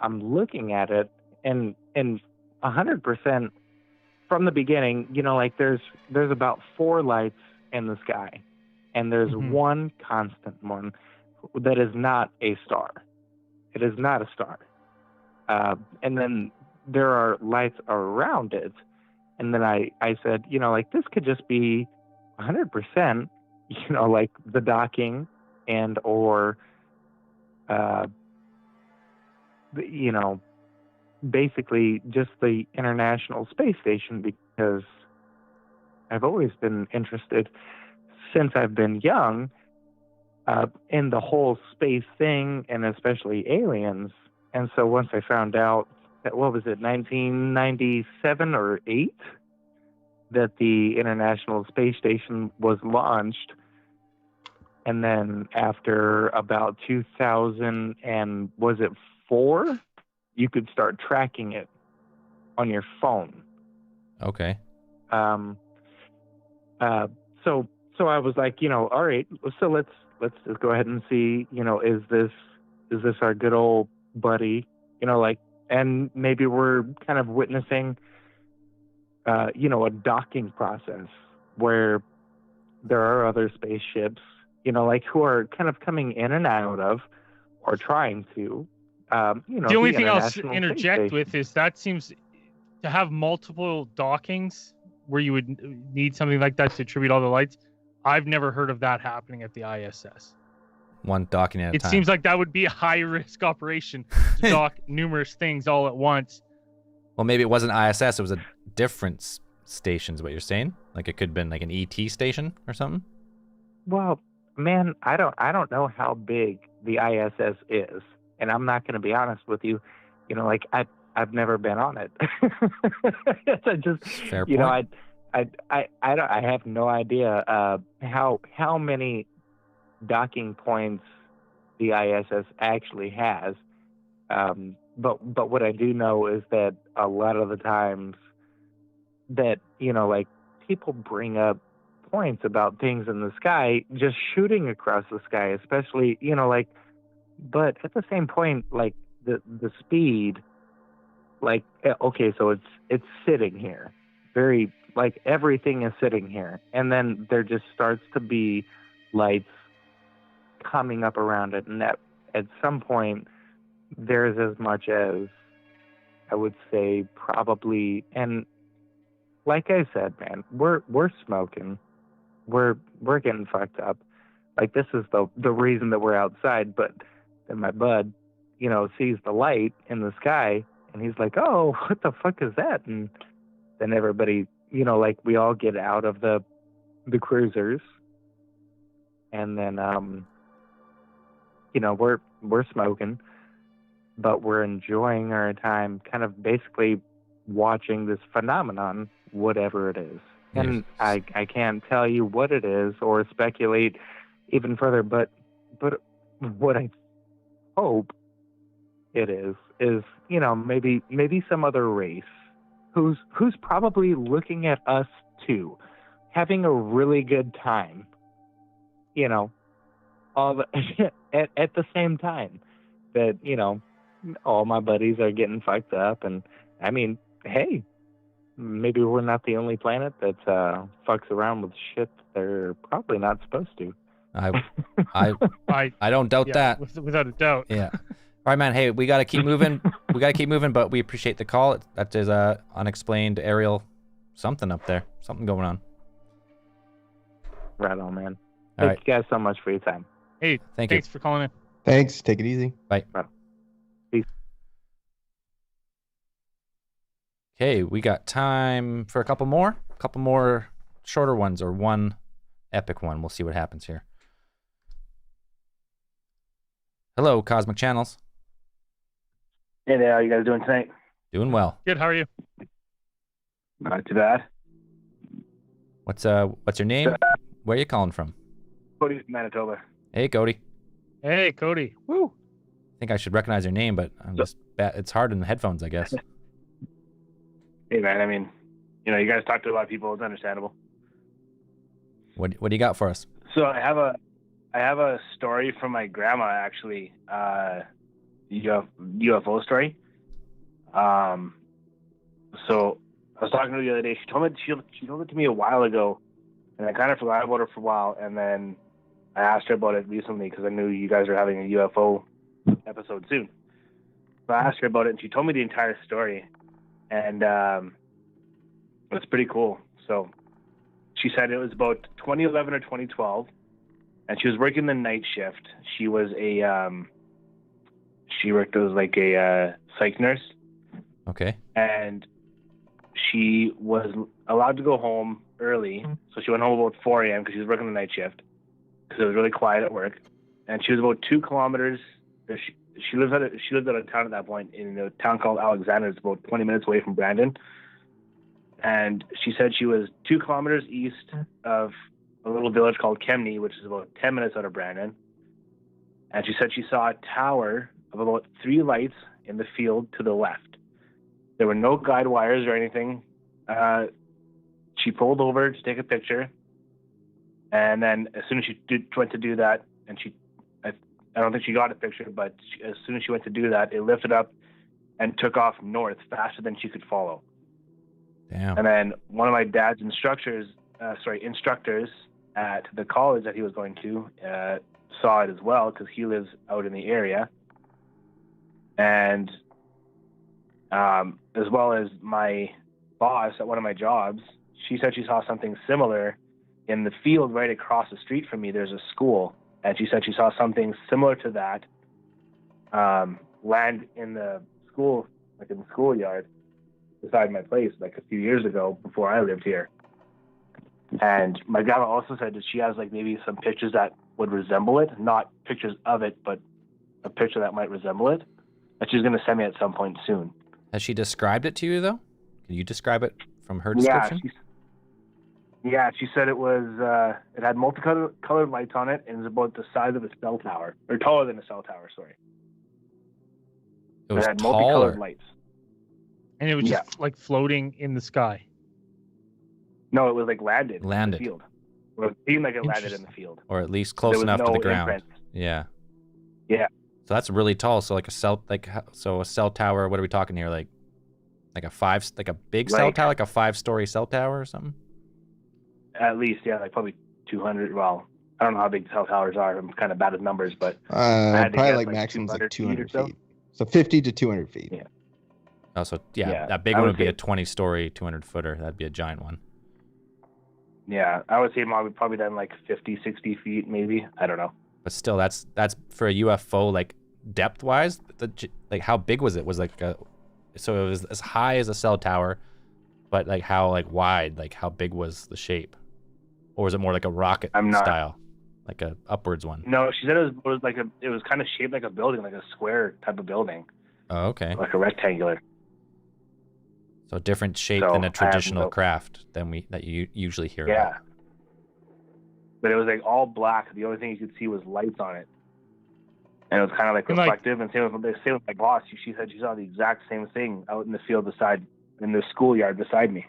looking at it, and 100% from the beginning, there's about 4 lights in the sky, and there's one constant one that is not a star. It is not a star. And then there are lights around it. And then I said, this could just be 100%, the docking and or, basically just the International Space Station, because I've always been interested since I've been young in the whole space thing, and especially aliens. And so once I found out that, 1997 or 8, that the International Space Station was launched, and then after about 2000 and was it 4, you could start tracking it on your phone. Okay. So I was like, all right, so let's just go ahead and see, is this our good old buddy, and maybe we're kind of witnessing, a docking process where there are other spaceships, who are kind of coming in and out of, or trying to, the only thing I'll interject with is that seems to have multiple dockings where you would need something like that to attribute all the lights. I've never heard of that happening at the ISS. One docking at a time. It seems like that would be a high-risk operation to dock numerous things all at once. Well, maybe it wasn't ISS. It was a different station, is what you're saying? Like it could have been like an ET station or something? Well, man, I don't know how big the ISS is. And I'm not going to be honest with you. I've never been on it. Fair point. I have no idea how many docking points the ISS actually has. But what I do know is that a lot of the times that, people bring up points about things in the sky, just shooting across the sky, especially, but at the same point, the speed, okay, so it's sitting here, very, everything is sitting here, and then there just starts to be lights coming up around it, and that at some point there's as much as, I would say, probably, and like I said, man, we're smoking, we're getting fucked up. Like, this is the reason that we're outside. But then my bud, sees the light in the sky, and he's like, "Oh, what the fuck is that?" And then everybody, like, we all get out of the cruisers, and then we're smoking, but we're enjoying our time, kind of basically watching this phenomenon, whatever it is. And I can't tell you what it is or speculate even further, but what I hope it is maybe some other race who's probably looking at us too, having a really good time, all at the same time that all my buddies are getting fucked up. And I mean, hey, maybe we're not the only planet that fucks around with shit they're probably not supposed to. I don't doubt that. Without a doubt. Yeah. All right, man. Hey, we gotta keep moving. But we appreciate the call. That is a unexplained aerial something up there. Something going on. Right on, man. All Thank you guys so much for your time. Hey, thanks for calling in. Thanks. Take it easy. Bye. Peace. Okay, we got time for a couple more shorter ones, or one epic one. We'll see what happens here. Hello, Cosmic Channels. Hey there, how you guys doing tonight? Doing well. Good, how are you? Not too bad. What's your name? Where are you calling from? Cody from Manitoba. Hey, Cody. Hey, Cody. Woo. I think I should recognize your name, but I'm just bad. It's hard in the headphones, I guess. Hey man, I mean, you guys talk to a lot of people. It's understandable. What do you got for us? So I have a story from my grandma, actually. UFO story. So I was talking to her the other day. She told it to me a while ago, and I kind of forgot about it for a while. And then I asked her about it recently because I knew you guys were having a UFO episode soon. So I asked her about it, and she told me the entire story. And it's pretty cool. So she said it was about 2011 or 2012, and she was working the night shift. She was she worked as like a psych nurse. Okay. And she was allowed to go home early, so she went home about 4 a.m. because she was working the night shift because it was really quiet at work. And she was about 2 kilometers. She lived out of town at that point in a town called Alexander. It's about 20 minutes away from Brandon. And she said she was 2 kilometers east of a little village called Kemney, which is about 10 minutes out of Brandon. And she said she saw a tower of about 3 lights in the field to the left. There were no guide wires or anything. She pulled over to take a picture. And then as soon as she went to do that, and I don't think she got a picture, but as soon as she went to do that, it lifted up and took off north faster than she could follow. Damn. And then one of my dad's instructors at the college that he was going to saw it as well because he lives out in the area. And as well as my boss at one of my jobs, she said she saw something similar in the field right across the street from me. There's a school. And she said she saw something similar to that land in the school, like in the schoolyard beside my place, like a few years ago before I lived here. And my grandma also said that she has like maybe some pictures that would resemble it, not pictures of it, but a picture that might resemble it, that she's going to send me at some point soon. Has she described it to you, though? Can you describe it from her description? Yeah, she said it was, it had multicolored lights on it, and it was about the size of a cell tower, or taller than a cell tower, sorry. It was had taller. multicolored lights. And it was just like floating in the sky. No, it was like landed. In the field. Or it seemed like it landed in the field. Or at least close enough to the ground. Imprint. Yeah. Yeah. So that's really tall. So like a cell tower. What are we talking here? Like a big cell tower, like a 5-story cell tower or something. At least, yeah, like probably 200. Well, I don't know how big cell towers are. I'm kind of bad at numbers, but probably like maximum like 200 feet. So 50 to 200 feet. Yeah. Oh, so Yeah, that big I one would would be a say- 20-story, 200-footer. That'd be a giant one. Yeah, I would say probably done like 50, 60 feet, maybe. I don't know. But still, that's for a UFO, like depth-wise. Like how big was it? Was like so it was as high as a cell tower, but like how like wide? Like how big was the shape? Or was it more like a rocket style, like a upwards one? No, she said it was like it was kind of shaped like a building, like a square type of building. Oh, okay. Like a rectangular. So a different shape So, than a I have traditional craft that you usually hear about. Yeah. But it was like all black. The only thing you could see was lights on it. And it was kind of like reflective. And same with my boss. She said she saw the exact same thing out in the field in the schoolyard beside me.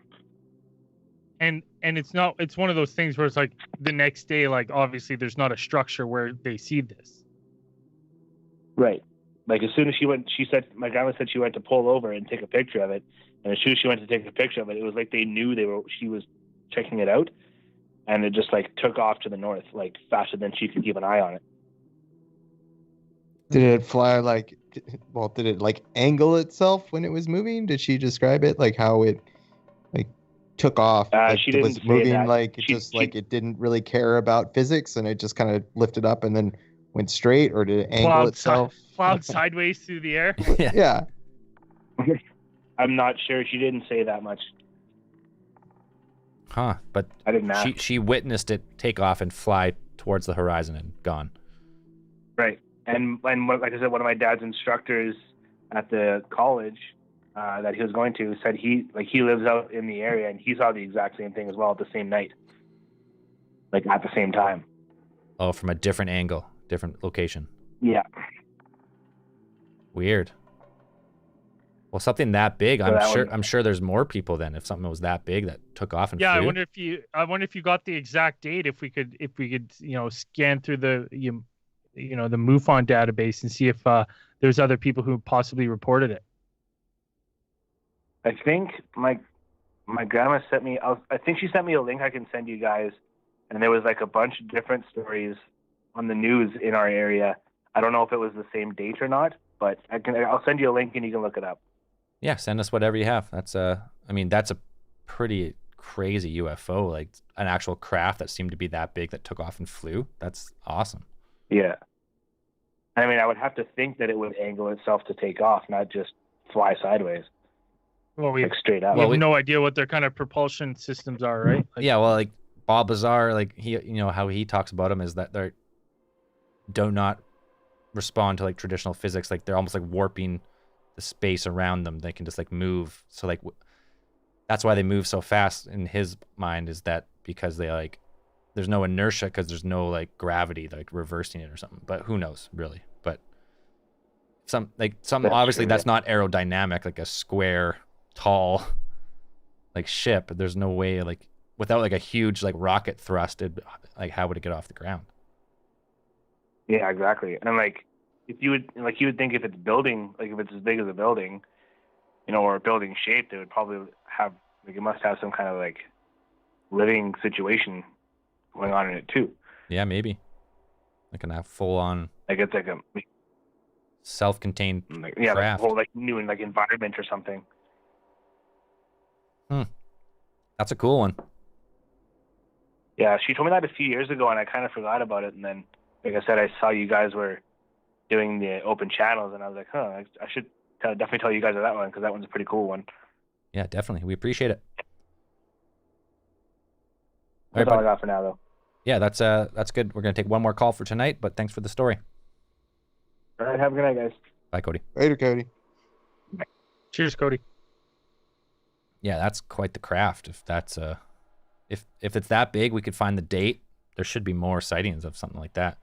And it's one of those things where it's like the next day, like obviously there's not a structure where they see this. Right. Like as soon as my grandma said she went to pull over and take a picture of it. And as soon as she went to take a picture of it, it was like they knew she was checking it out. And it just like took off to the north, like faster than she could keep an eye on it. Did it fly did it like angle itself when it was moving? Did she describe it like how it like took off? She didn't was say moving that. like it didn't really care about physics and it just kind of lifted up and then went straight, or did it angle itself? Plowed sideways through the air. Yeah. I'm not sure. She didn't say that much. Huh? But I didn't ask. She witnessed it take off and fly towards the horizon and gone. Right. And like I said, one of my dad's instructors at the college that he was going to said he lives out in the area and he saw the exact same thing as well at the same night, like at the same time. Oh, from a different angle, different location. Yeah. Weird. Well, something that big, I'm sure there's more people then. If something was that big that took off and flew. I wonder if you got the exact date. If we could scan through the the MUFON database and see if there's other people who possibly reported it. I think my grandma sent me. I think she sent me a link I can send you guys, and there was like a bunch of different stories on the news in our area. I don't know if it was the same date or not, but I'll send you a link and you can look it up. Yeah, send us whatever you have. That's that's a pretty crazy UFO, like an actual craft that seemed to be that big that took off and flew. That's awesome. Yeah. I mean, I would have to think that it would angle itself to take off, not just fly sideways. Well, we like straight up. We have no idea what their kind of propulsion systems are, right? Like Bob Lazar, like he, how he talks about them is that they do not respond to like traditional physics. Like they're almost like warping the space around them. They can just like move. So like that's why they move so fast in his mind, is that because they like there's no inertia because there's no like gravity like reversing it or something. But who knows really? But something obviously that's not aerodynamic, like a square tall like ship. There's no way, like without like a huge like rocket thrust, like how would it get off the ground? Yeah, exactly. And like if you would think if it's building, like if it's as big as a building, or a building shape, they would probably have like it must have some kind of like living situation going on in it too. Yeah, maybe like a full on like it's like a self-contained craft. Like a whole like new and like environment or something. That's a cool one. Yeah, she told me that a few years ago, and I kind of forgot about it. And then, like I said, I saw you guys were doing the open channels, and I was like, I should definitely tell you guys of that one because that one's a pretty cool one. Yeah, definitely. We appreciate it. That's all I got for now, though. Yeah, that's good. We're gonna take one more call for tonight, but thanks for the story. All right, have a good night, guys. Bye, Cody. Later, Cody. Bye. Cheers, Cody. Yeah, that's quite the craft. If that's if it's that big, we could find the date. There should be more sightings of something like that.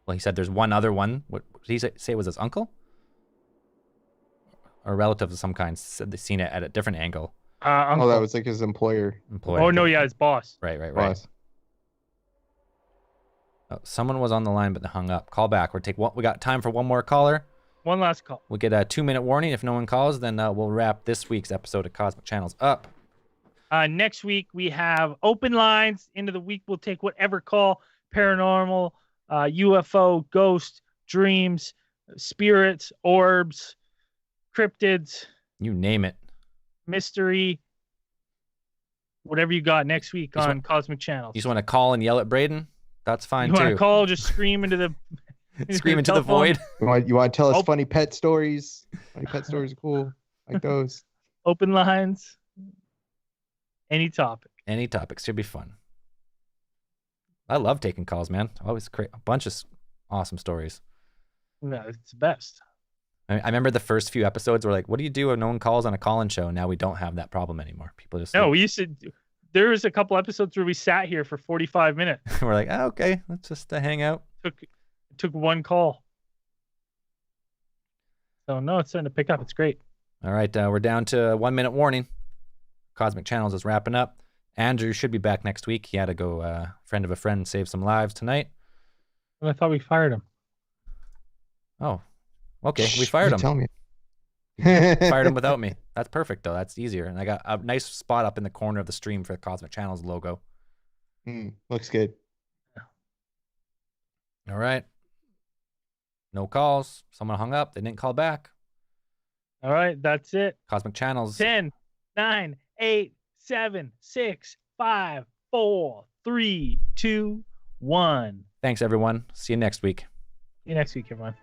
Well, he said there's one other one. What did he say? It was his uncle or a relative of some kind. Said they seen it at a different angle. Oh, that was like his employer. Oh no, yeah, his boss. Right. Boss. Oh, someone was on the line, but they hung up. Call back. We got time for one more caller. One last call. We'll get a 2-minute warning. If no one calls, then we'll wrap this week's episode of Cosmic Channels up. Next week, we have open lines. End of the week, we'll take whatever call, paranormal, UFO, ghost, dreams, spirits, orbs, cryptids, You name it. mystery, whatever you got next week on Cosmic Channels. You just want to call and yell at Braden? That's fine you too. want to call, just scream into the Scream into the void. You want to tell us funny pet stories? Funny pet stories are cool. Like those. Open lines. Any topic. Any topics should be fun. I love taking calls, man. Always create a bunch of awesome stories. No, it's the best. I remember the first few episodes were like, what do you do when no one calls on a call-in show? Now we don't have that problem anymore. People just we used to. There was a couple episodes where we sat here for 45 minutes. We're like, oh, okay, let's just hang out. Took one call. So no, it's starting to pick up. It's great. All right, we're down to 1 minute warning. Cosmic Channels is wrapping up. Andrew should be back next week. He had to go friend of a friend save some lives tonight. I thought we fired him. Oh, okay. We fired him. Tell me. Fired him without me. That's perfect, though. That's easier. And I got a nice spot up in the corner of the stream for the Cosmic Channels logo. Looks good. All right. No calls. Someone hung up. They didn't call back. All right. That's it. Cosmic Channels. 10, 9, 8, 7, 6, 5, 4, 3, 2, 1. Thanks, everyone. See you next week. See you next week, everyone.